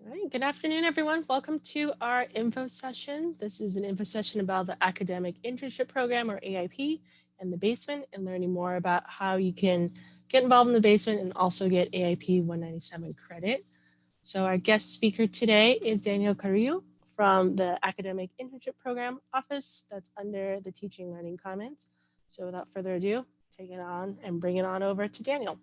All right, good afternoon, everyone. Welcome to our info session. This is an info session about the Academic Internship Program, or AIP, and the basement, and learning more about how you can get involved in the basement and also get AIP 197 credit. So, our guest speaker today is Daniel Carrillo from the Academic Internship Program office that's under the Teaching Learning Commons. So, without further ado, take it on and bring it on over to Daniel.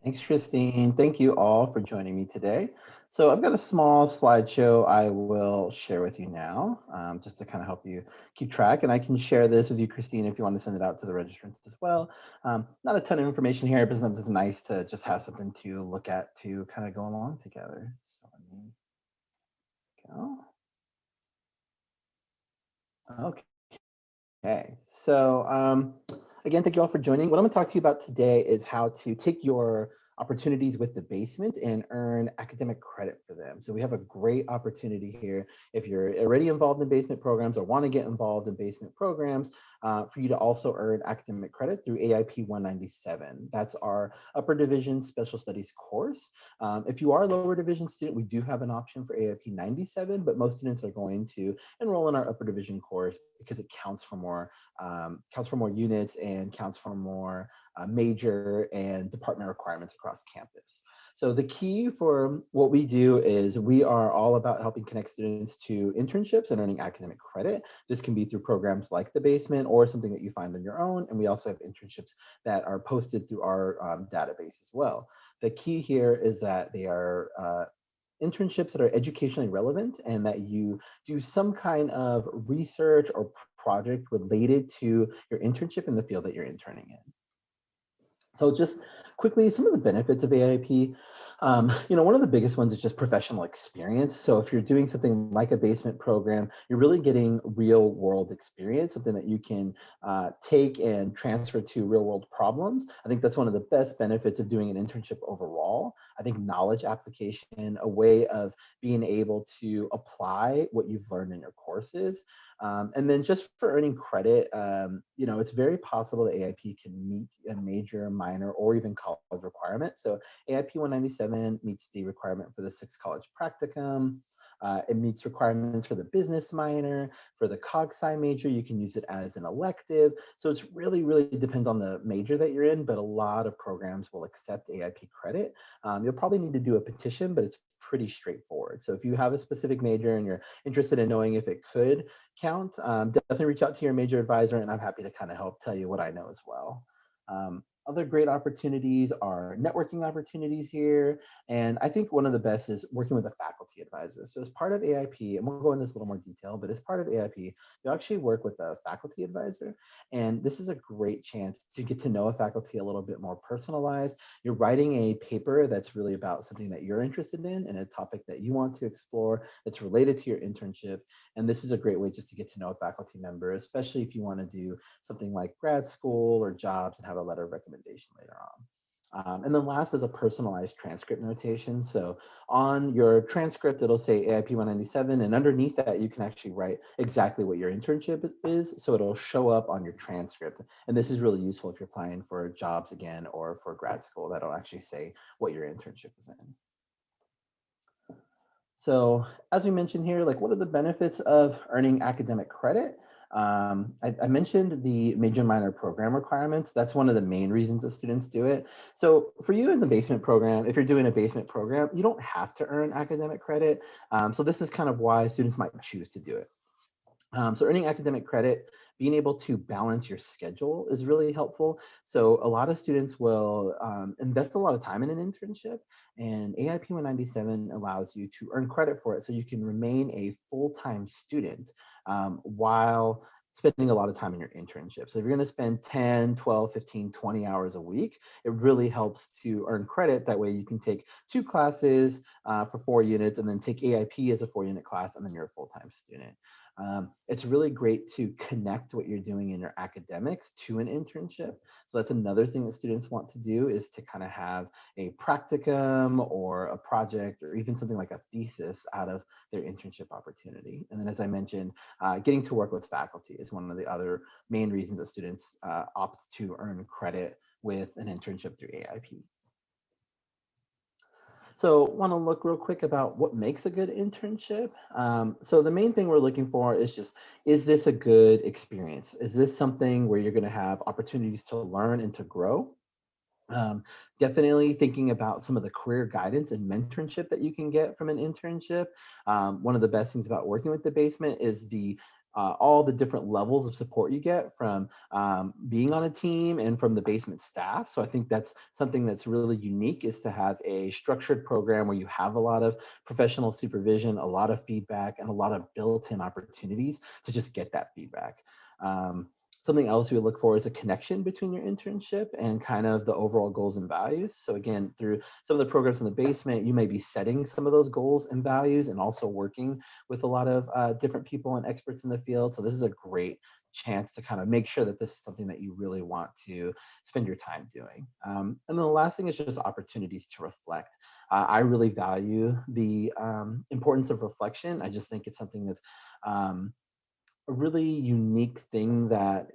Thanks, Christine. Thank you all for joining me today. So I've got a small slideshow I will share with you now, just to kind of help you keep track. And I can share this with you, Christine, if you want to send it out to the registrants as well. Not a ton of information here, but sometimes it's nice to just have something to look at to kind of go along together. So let me go. Okay, so again, thank you all for joining. What I'm going to talk to you about today is how to take your opportunities with the basement and earn academic credit for them. So we have a great opportunity here if you're already involved in basement programs or want to get involved in basement programs, for you to also earn academic credit through AIP 197. That's our upper division special studies course. If you are a lower division student, we do have an option for AIP 97, but most students are going to enroll in our upper division course because it counts for more units and counts for more major and department requirements across campus. So the key for what we do is we are all about helping connect students to internships and earning academic credit. This can be through programs like the basement or something that you find on your own. And we also have internships that are posted through our database as well. The key here is that they are internships that are educationally relevant and that you do some kind of research or project related to your internship in the field that you're interning in. So just quickly, some of the benefits of AIP. One of the biggest ones is just professional experience. So if you're doing something like a basement program, you're really getting real world experience, something that you can take and transfer to real world problems. I think that's one of the best benefits of doing an internship overall. I think knowledge application, a way of being able to apply what you've learned in your courses. And then just for earning credit, it's very possible that AIP can meet a major, minor, or even college requirement. So AIP 197 meets the requirement for the 6 college practicum. It meets requirements for the business minor, for the cog-sci major. You can use it as an elective. So it's really depends on the major that you're in, but a lot of programs will accept AIP credit. You'll probably need to do a petition, but it's pretty straightforward. So if you have a specific major and you're interested in knowing if it could count, definitely reach out to your major advisor, and I'm happy to kind of help tell you what I know as well. Other great opportunities are networking opportunities here. And I think one of the best is working with a faculty advisor. So as part of AIP, and we'll go into this a little more detail, but as part of AIP, you actually work with a faculty advisor. And this is a great chance to get to know a faculty a little bit more personalized. You're writing a paper that's really about something that you're interested in and a topic that you want to explore that's related to your internship. And this is a great way just to get to know a faculty member, especially if you want to do something like grad school or jobs and have a letter of recommendation later on. And then last is a personalized transcript notation. So on your transcript, it'll say AIP 197, and underneath that, you can actually write exactly what your internship is. So it'll show up on your transcript. And this is really useful if you're applying for jobs again or for grad school. That'll actually say what your internship is in. So as we mentioned here, like what are the benefits of earning academic credit? I mentioned the major minor program requirements. That's one of the main reasons that students do it. So for you in the basement program, if you're doing a basement program, you don't have to earn academic credit. So this is kind of why students might choose to do it. So earning academic credit, being able to balance your schedule is really helpful. So a lot of students will invest a lot of time in an internship, and AIP 197 allows you to earn credit for it so you can remain a full-time student while spending a lot of time in your internship. So if you're going to spend 10, 12, 15, 20 hours a week, it really helps to earn credit. That way you can take 2 classes for 4 units and then take AIP as a 4-unit class, and then you're a full-time student. It's really great to connect what you're doing in your academics to an internship. So that's another thing that students want to do, is to kind of have a practicum or a project or even something like a thesis out of their internship opportunity. And then, as I mentioned, getting to work with faculty is one of the other main reasons that students opt to earn credit with an internship through AIP. So, want to look real quick about what makes a good internship. So, the main thing we're looking for is just, is this a good experience? Is this something where you're going to have opportunities to learn and to grow? Um, Definitely thinking about some of the career guidance and mentorship that you can get from an internship. One of the best things about working with the basement is the all the different levels of support you get from being on a team and from the basement staff. So I think that's something that's really unique, is to have a structured program where you have a lot of professional supervision, a lot of feedback, and a lot of built-in opportunities to just get that feedback. Um, Something else we look for is a connection between your internship and kind of the overall goals and values. So again, through some of the programs in the basement, you may be setting some of those goals and values and also working with a lot of different people and experts in the field. So this is a great chance to kind of make sure that this is something that you really want to spend your time doing. And then the last thing is just opportunities to reflect. I really value the importance of reflection. I just think it's something that's um, a really unique thing that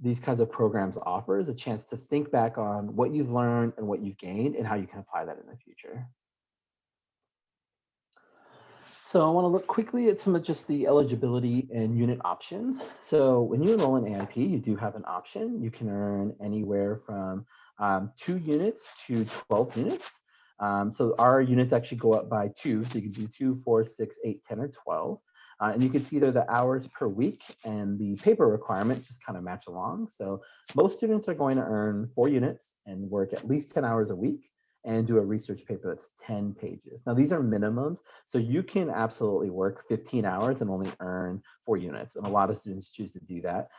these kinds of programs offer, is a chance to think back on what you've learned and what you've gained and how you can apply that in the future. So I want to look quickly at some of just the eligibility and unit options. So when you enroll in AIP, you do have an option. You can earn anywhere from 2 units to 12 units. So our units actually go up by two. So you can do 2, 4, 6, 8, 10, or 12. And you can see there the hours per week and the paper requirements just kind of match along. So most students are going to earn 4 units and work at least 10 hours a week and do a research paper that's 10 pages. Now, these are minimums, so you can absolutely work 15 hours and only earn 4 units. And a lot of students choose to do that,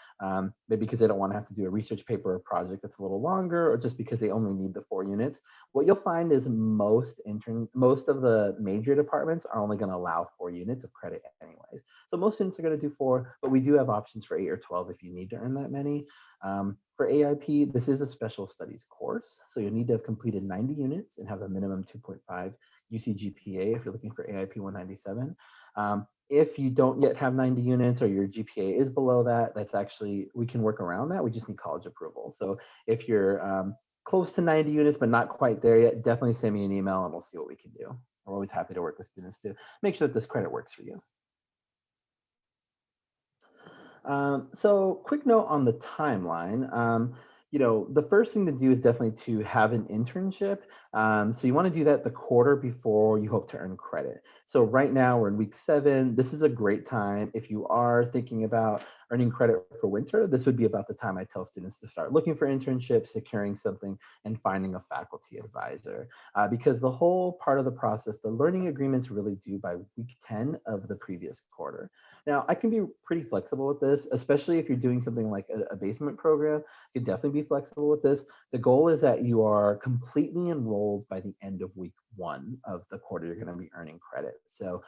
maybe because they don't want to have to do a research paper or project that's a little longer, or just because they only need the 4 units. What you'll find is most of the major departments are only going to allow 4 units of credit anyways. So most students are going to do 4, but we do have options for 8 or 12 if you need to earn that many. For AIP, this is a special studies course, so you'll need to have completed 90 units and have a minimum 2.5 UC GPA if you're looking for AIP 197. If you don't yet have 90 units or your GPA is below that, that's actually, we can work around that. We just need college approval. So if you're close to 90 units but not quite there yet, definitely send me an email and we'll see what we can do. We're always happy to work with students to make sure that this credit works for you. So quick note on the timeline. The first thing to do is definitely to have an internship. So you want to do that the quarter before you hope to earn credit. So right now we're in week 7. This is a great time. If you are thinking about earning credit for winter, this would be about the time I tell students to start looking for internships, securing something, and finding a faculty advisor. Because the whole part of the process, the learning agreements really due by week 10 of the previous quarter. Now, I can be pretty flexible with this, especially if you're doing something like a basement program. You can definitely be flexible with this. The goal is that you are completely enrolled by the end of week 1 of the quarter you're going to be earning credit. So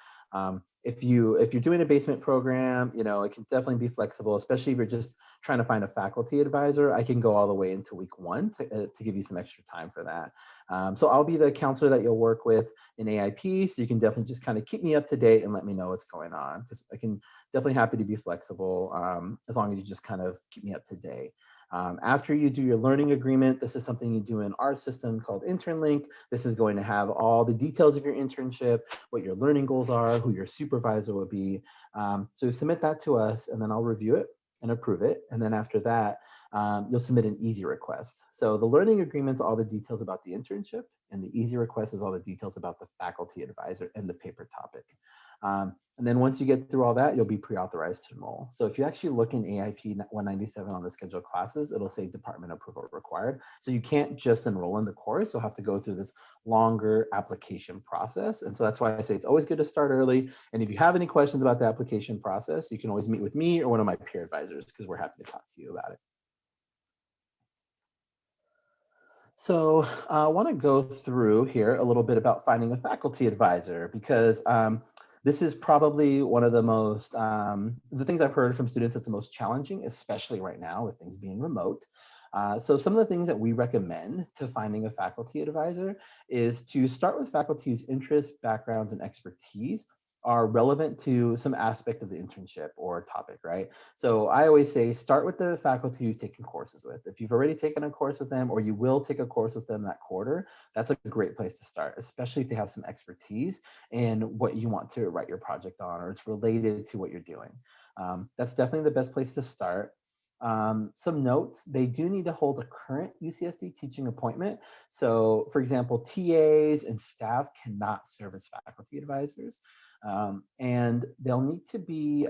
if you're doing a basement program, it can definitely be flexible, especially if you're just trying to find a faculty advisor. I can go all the way into week 1 to give you some extra time for that. So I'll be the counselor that you'll work with in AIP. So you can definitely just kind of keep me up to date and let me know what's going on, because I can definitely happy to be flexible, as long as you just kind of keep me up to date. After you do your learning agreement, this is something you do in our system called InternLink. This is going to have all the details of your internship, what your learning goals are, who your supervisor will be. So submit that to us, and then I'll review it and approve it. And then after that, you'll submit an easy request. So the learning agreement's all the details about the internship, and the easy request is all the details about the faculty advisor and the paper topic. And then once you get through all that, you'll be pre-authorized to enroll. So if you actually look in AIP 197 on the scheduled classes, it'll say department approval required. So you can't just enroll in the course. You'll have to go through this longer application process. And so that's why I say it's always good to start early. And if you have any questions about the application process, you can always meet with me or one of my peer advisors, because we're happy to talk to you about it. So I want to go through here a little bit about finding a faculty advisor, because this is probably one of the things I've heard from students that's the most challenging, especially right now with things being remote. So some of the things that we recommend to finding a faculty advisor is to start with faculty whose interests, backgrounds, and expertise are relevant to some aspect of the internship or topic, right? So I always say start with the faculty you've taken courses with. If you've already taken a course with them or you will take a course with them that quarter, that's a great place to start, especially if they have some expertise in what you want to write your project on or it's related to what you're doing. That's definitely the best place to start. Some notes, they do need to hold a current UCSD teaching appointment. So for example, TAs and staff cannot serve as faculty advisors. And they'll need to be,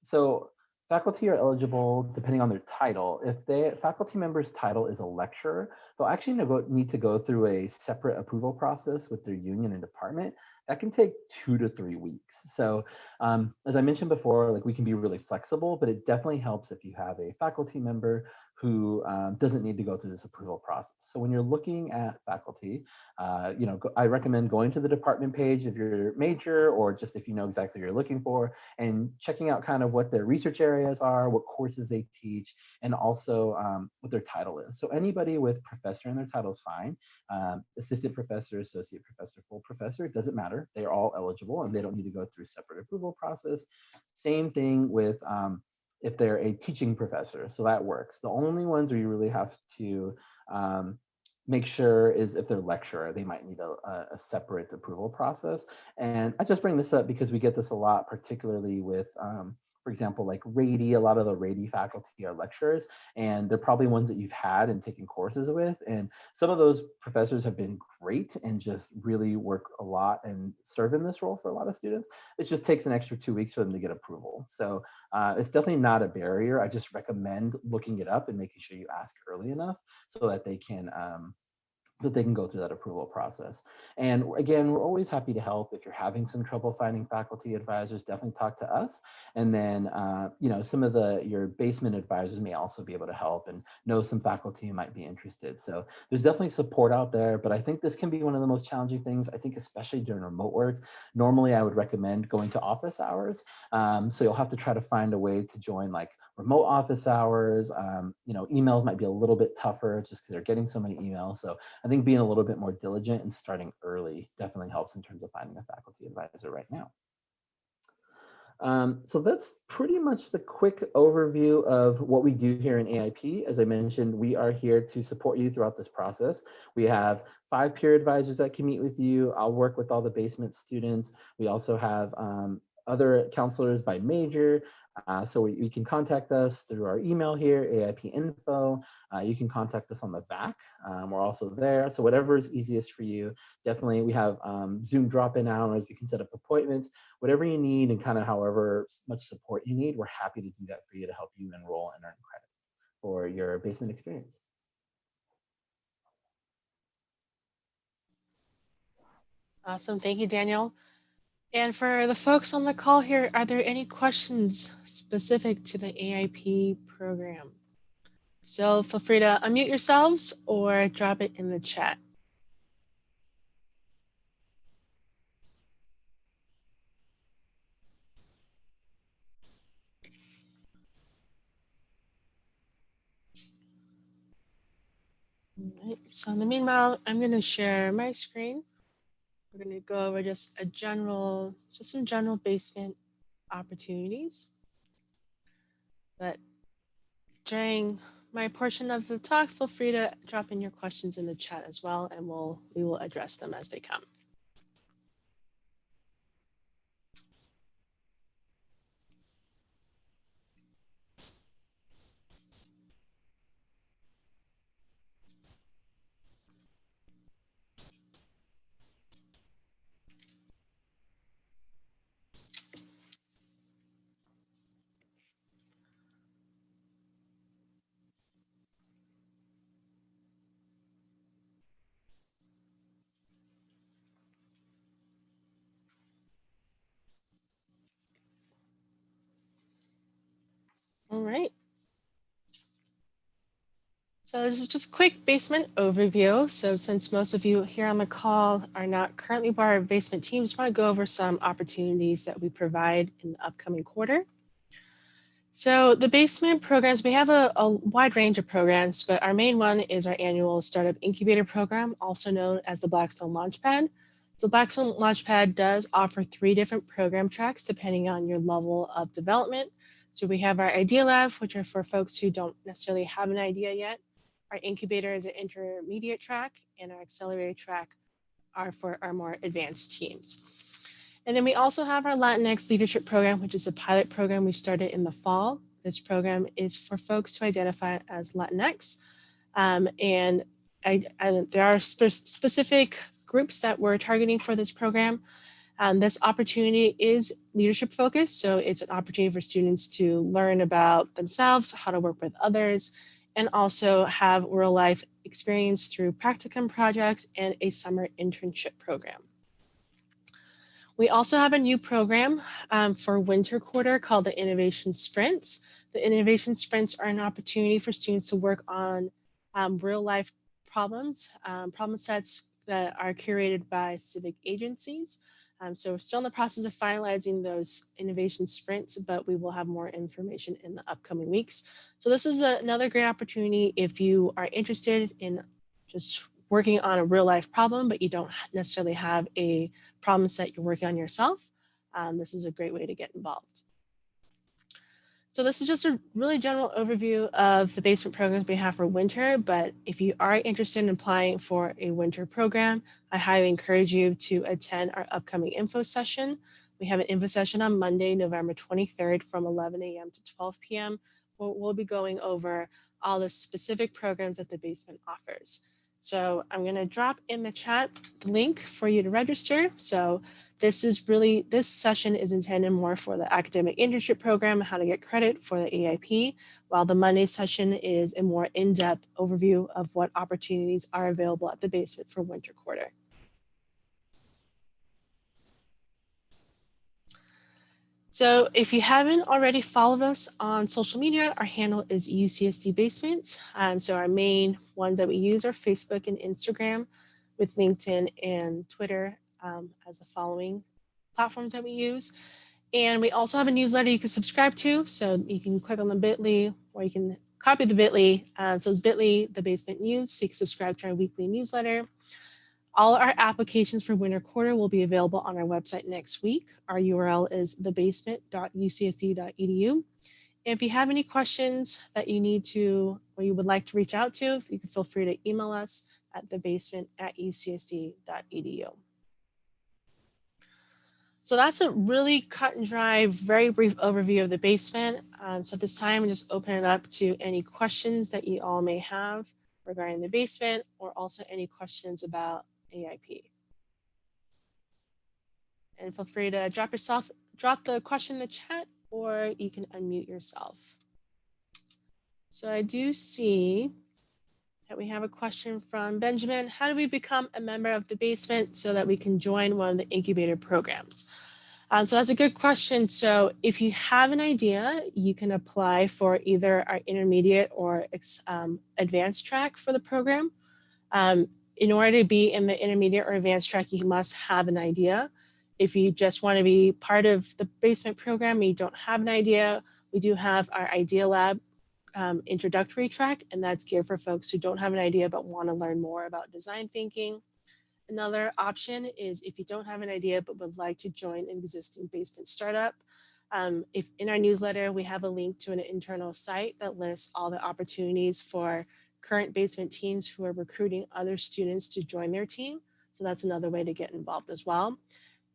so faculty are eligible depending on their title. If the faculty member's title is a lecturer, they'll actually need to go through a separate approval process with their union and department. That can take 2 to 3 weeks. So as I mentioned before, like we can be really flexible, but it definitely helps if you have a faculty member who doesn't need to go through this approval process. So when you're looking at faculty, I recommend going to the department page if you're major or just if you know exactly what you're looking for and checking out kind of what their research areas are, what courses they teach, and also what their title is. So anybody with professor in their title is fine. Assistant professor, associate professor, full professor, it doesn't matter. They're all eligible and they don't need to go through a separate approval process. Same thing with if they're a teaching professor, so that works. The only ones where you really have to make sure is if they're lecturer, they might need a separate approval process. And I just bring this up because we get this a lot, particularly with, for example, like Rady, a lot of the Rady faculty are lecturers, and they're probably ones that you've had and taken courses with. And some of those professors have been great and just really work a lot and serve in this role for a lot of students. It just takes an extra 2 weeks for them to get approval. So it's definitely not a barrier. I just recommend looking it up and making sure you ask early enough so that they can go through that approval process. And again, we're always happy to help. If you're having some trouble finding faculty advisors, definitely talk to us. And then, some of your basement advisors may also be able to help and know some faculty who might be interested. So there's definitely support out there, but I think this can be one of the most challenging things. I think especially during remote work, normally I would recommend going to office hours. So you'll have to try to find a way to join like remote office hours. Emails might be a little bit tougher just because they're getting so many emails. So I think being a little bit more diligent and starting early definitely helps in terms of finding a faculty advisor right now. So that's pretty much the quick overview of what we do here in AIP. As I mentioned, we are here to support you throughout this process. We have 5 peer advisors that can meet with you. I'll work with all the basement students. We also have other counselors by major. So you can contact us through our email here, AIP info. You can contact us on the back. We're also there. So whatever is easiest for you. Definitely, we have Zoom drop-in hours. We can set up appointments, whatever you need and kind of however much support you need. We're happy to do that for you to help you enroll and earn credit for your basement experience. Awesome. Thank you, Daniel. And for the folks on the call here, are there any questions specific to the AIP program? So feel free to unmute yourselves or drop it in the chat. All right. So in the meanwhile, I'm going to share my screen. We're going to go over just some general basement opportunities. But during my portion of the talk, feel free to drop in your questions in the chat as well, and we will address them as they come. All right. So this is just a quick basement overview. So since most of you here on the call are not currently part of basement teams, just want to go over some opportunities that we provide in the upcoming quarter. So the basement programs, we have a wide range of programs, but our main one is our annual Startup Incubator Program, also known as the Blackstone Launchpad. So Blackstone Launchpad does offer 3 different program tracks depending on your level of development. So we have our Idea Lab, which are for folks who don't necessarily have an idea yet. Our Incubator is an intermediate track, and our Accelerator track are for our more advanced teams. And then we also have our Latinx Leadership Program, which is a pilot program we started in the fall. This program is for folks who identify as Latinx. And there are specific groups that we're targeting for this program. This opportunity is leadership focused, so it's an opportunity for students to learn about themselves, how to work with others, and also have real life experience through practicum projects and a summer internship program. We also have a new program for winter quarter called the Innovation Sprints. The Innovation Sprints are an opportunity for students to work on real life problems, problem sets that are curated by civic agencies. So we're still in the process of finalizing those innovation sprints, but we will have more information in the upcoming weeks. So this is another great opportunity if you are interested in just working on a real life problem, but you don't necessarily have a problem set you're working on yourself. This is a great way to get involved. So this is just a really general overview of the basement programs we have for winter, but if you are interested in applying for a winter program, I highly encourage you to attend our upcoming info session. We have an info session on Monday, November 23rd from 11 a.m. to 12 p.m. where we'll be going over all the specific programs that the basement offers. So I'm going to drop in the chat the link for you to register. So this session is intended more for the academic internship program, how to get credit for the AIP, while the Monday session is a more in-depth overview of what opportunities are available at the basement for winter quarter. So if you haven't already followed us on social media, our handle is UCSD Basement. So our main ones that we use are Facebook and Instagram, with LinkedIn and Twitter as the following platforms that we use. And we also have a newsletter you can subscribe to. So you can click on the bit.ly or you can copy the bit.ly. So it's bit.ly, the basement news. So you can subscribe to our weekly newsletter. All our applications for winter quarter will be available on our website next week. Our URL is thebasement.ucsd.edu. If you have any questions that you need to or you would like to reach out to, you can feel free to email us at thebasement@ucsd.edu. So that's a really cut and dry, very brief overview of the basement. So at this time, I'm just open it up to any questions that you all may have regarding the basement or also any questions about AIP. And feel free to drop the question in the chat, or you can unmute yourself. So I do see that we have a question from Benjamin. How do we become a member of the basement so that we can join one of the incubator programs? So that's a good question. So if you have an idea, you can apply for either our intermediate or advanced track for the program. In order to be in the intermediate or advanced track, you must have an idea. If you just want to be part of the basement program and you don't have an idea, we do have our Idea Lab introductory track, and that's geared for folks who don't have an idea but want to learn more about design thinking. Another option is if you don't have an idea but would like to join an existing basement startup. If in our newsletter, we have a link to an internal site that lists all the opportunities for current basement teams who are recruiting other students to join their team. So that's another way to get involved as well.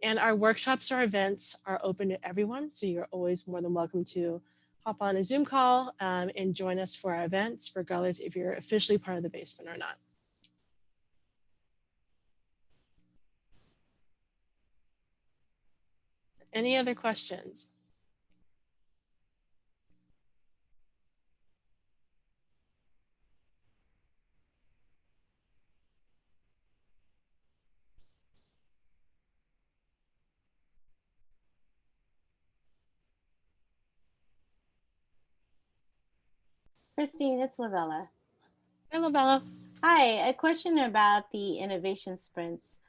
And our workshops or events are open to everyone. So you're always more than welcome to hop on a Zoom call and join us for our events, regardless if you're officially part of the basement or not. Any other questions? Christine, it's Lavella. Hi, Lavella. Hi, a question about the innovation sprints.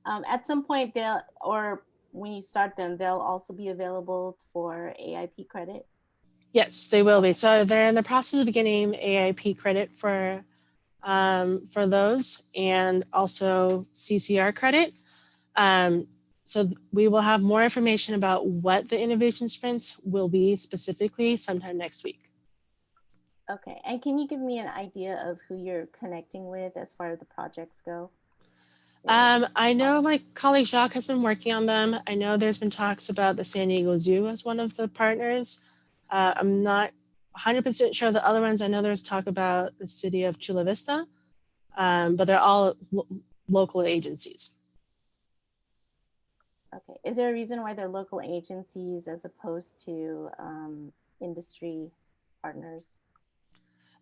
At some point, when you start them, they'll also be available for AIP credit? Yes, they will be. So they're in the process of getting AIP credit for those and also CCR credit. So we will have more information about what the innovation sprints will be specifically sometime next week. Okay, and can you give me an idea of who you're connecting with as far as the projects go? I know my colleague Jacques has been working on them. I know there's been talks about the San Diego Zoo as one of the partners. I'm not 100% sure of the other ones. I know there's talk about the city of Chula Vista, but they're all local agencies. Okay, is there a reason why they're local agencies as opposed to industry partners?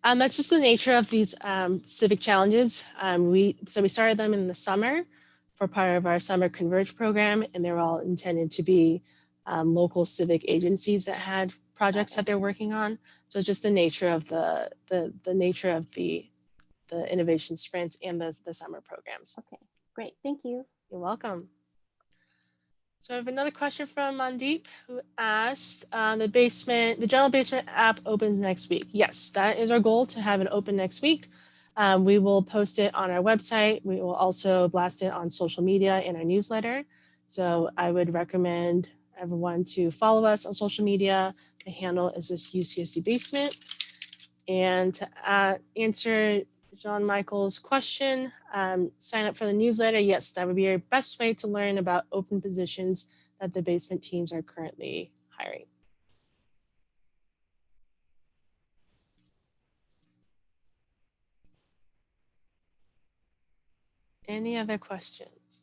That's just the nature of these civic challenges. We started them in the summer for part of our summer Converge program, and they're all intended to be local civic agencies that had projects that they're working on. So just the nature of the nature of the innovation sprints and the summer programs. Okay, great, thank you. You're welcome. So I have another question from Mandeep, who asked, the general basement app opens next week. Yes, that is our goal, to have it open next week. We will post it on our website. We will also blast it on social media in our newsletter. So I would recommend everyone to follow us on social media. The handle is just UCSD Basement. And to answer John Michael's question, sign up for the newsletter. Yes, that would be your best way to learn about open positions that the basement teams are currently hiring. Any other questions?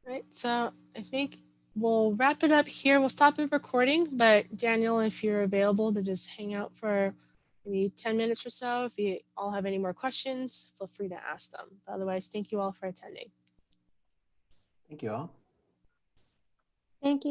All right, so I think we'll wrap it up here. We'll stop the recording, but Daniel, if you're available to just hang out for maybe 10 minutes or so, if you all have any more questions, feel free to ask them. But otherwise, thank you all for attending. Thank you all. Thank you.